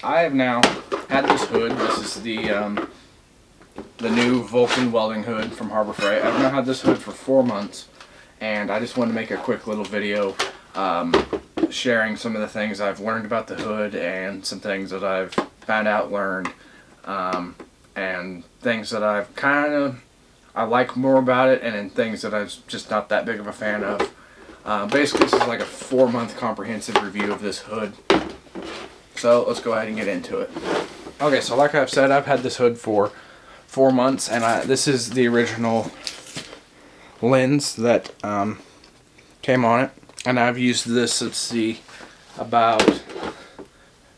I have now had this hood. This is the new Vulcan welding hood from Harbor Freight. I've now had this hood for 4 months, and I just wanted to make a quick little video sharing some of the things I've learned about the hood and some things that I've found out, learned, and things that I've I like more about it, and then things that I'm just not that big of a fan of. Basically, this is like a 4-month comprehensive review of this hood. So let's go ahead and get into it. Okay, so like I've said, I've had this hood for 4 months, and this is the original lens that came on it. And I've used this, let's see, about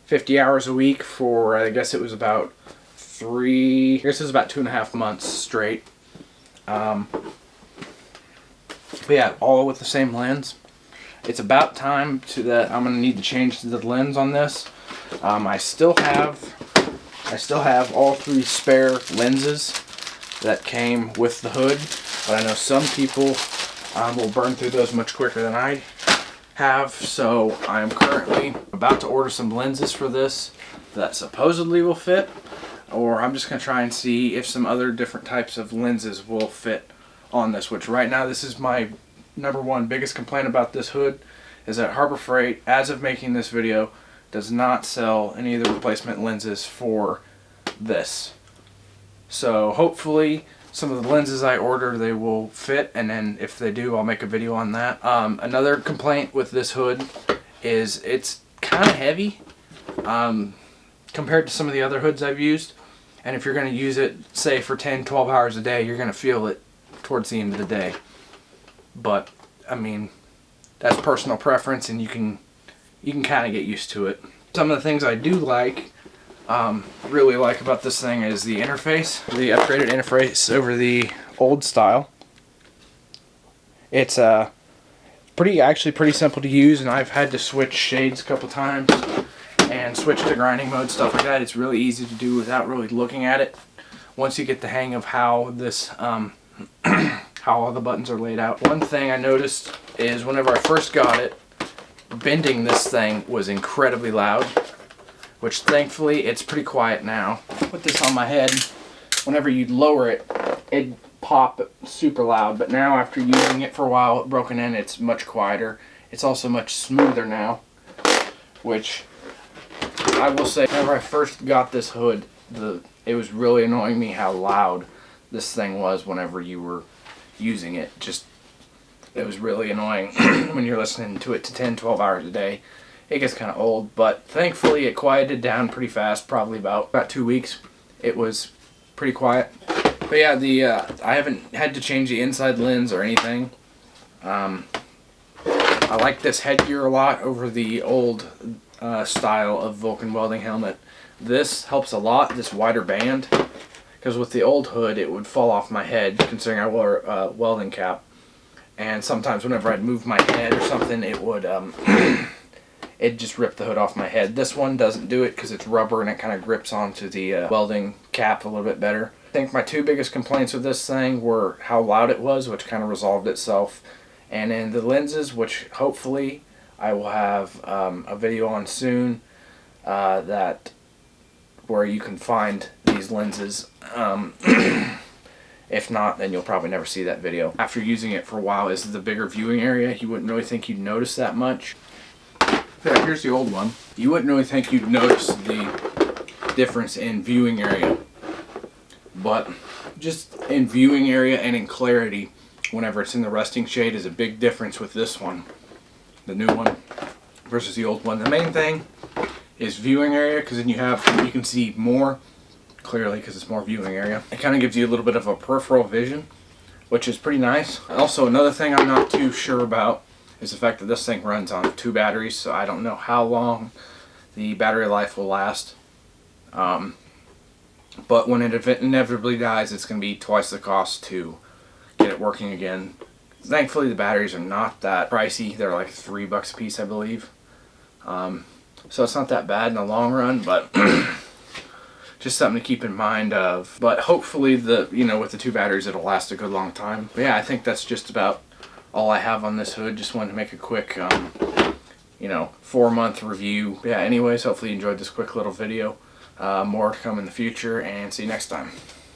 50 hours a week for, I guess it was about 2.5 months straight. But yeah, all with the same lens. It's about time that I'm gonna need to change the lens on this. I still have all 3 spare lenses that came with the hood, but I know some people will burn through those much quicker than I have, so I am currently about to order some lenses for this that supposedly will fit, or I'm just going to try and see if some other different types of lenses will fit on this, which right now this is my #1 biggest complaint about this hood, is that Harbor Freight, as of making this video, does not sell any of the replacement lenses for this. So hopefully some of the lenses I order, they will fit, and then if they do, I'll make a video on that. Another complaint with this hood is it's kind of heavy compared to some of the other hoods I've used, and if you're going to use it, say, for 10-12 hours a day, you're going to feel it towards the end of the day. But I mean, that's personal preference, and you can kind of get used to it. Some of the things I do really like about this thing is the interface, the upgraded interface over the old style. It's actually pretty simple to use, and I've had to switch shades a couple times and switch to grinding mode, stuff like that. It's really easy to do without really looking at it. Once you get the hang of how this how all the buttons are laid out. One thing I noticed is whenever I first got it, bending this thing was incredibly loud, which thankfully it's pretty quiet now. Put this on my head, whenever you'd lower it, it'd pop super loud, but now after using it for a while, broken in, it's much quieter. It's also much smoother now, which I will say, whenever I first got this hood, it was really annoying me how loud this thing was whenever you were using it. It was really annoying when you're listening to it to 10-12 hours a day. It gets kind of old, but thankfully it quieted down pretty fast. Probably about 2 weeks it was pretty quiet. But yeah, I haven't had to change the inside lens or anything. I like this headgear a lot over the old style of Vulcan welding helmet. This helps a lot, this wider band, because with the old hood it would fall off my head, considering I wore a welding cap. And sometimes whenever I'd move my head or something, it would it'd just rip the hood off my head. This one doesn't do it because it's rubber and it kind of grips onto the welding cap a little bit better. I think my 2 biggest complaints with this thing were how loud it was, which kind of resolved itself, and then the lenses, which hopefully I will have a video on soon, where you can find these lenses. If not, then you'll probably never see that video. After using it for a while, this is the bigger viewing area. You wouldn't really think you'd notice that much. Yeah, here's the old one. You wouldn't really think you'd notice the difference in viewing area. But just in viewing area and in clarity, whenever it's in the resting shade, is a big difference with this one, the new one, versus the old one. The main thing is viewing area, because then you can see more clearly because it's more viewing area. It kind of gives you a little bit of a peripheral vision, which is pretty nice. Also, another thing I'm not too sure about is the fact that this thing runs on 2 batteries, so I don't know how long the battery life will last. But when it inevitably dies, it's going to be twice the cost to get it working again. Thankfully, the batteries are not that pricey. They're like $3 a piece, I believe. So it's not that bad in the long run, but just something to keep in mind of. But hopefully, with the 2 batteries, it'll last a good long time. But yeah, I think that's just about all I have on this hood. Just wanted to make a quick you know, 4-month review. Yeah, anyways, hopefully you enjoyed this quick little video. More to come in the future, and see you next time.